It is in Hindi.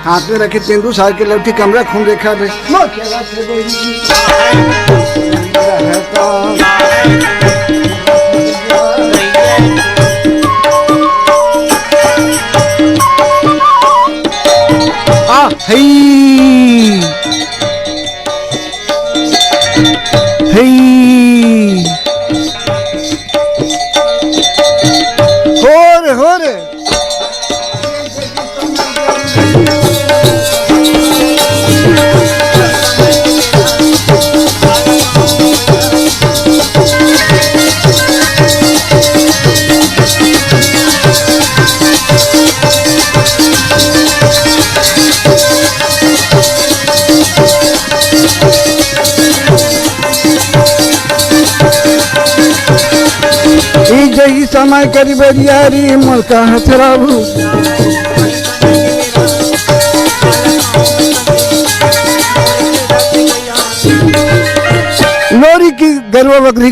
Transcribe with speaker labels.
Speaker 1: हाथ में रखे तेंदु सार के लौटी कमरा खून देखा भाई हो रे जही समय करी बरियारी मुल्का हथराबू लोरी की गरवा बकरी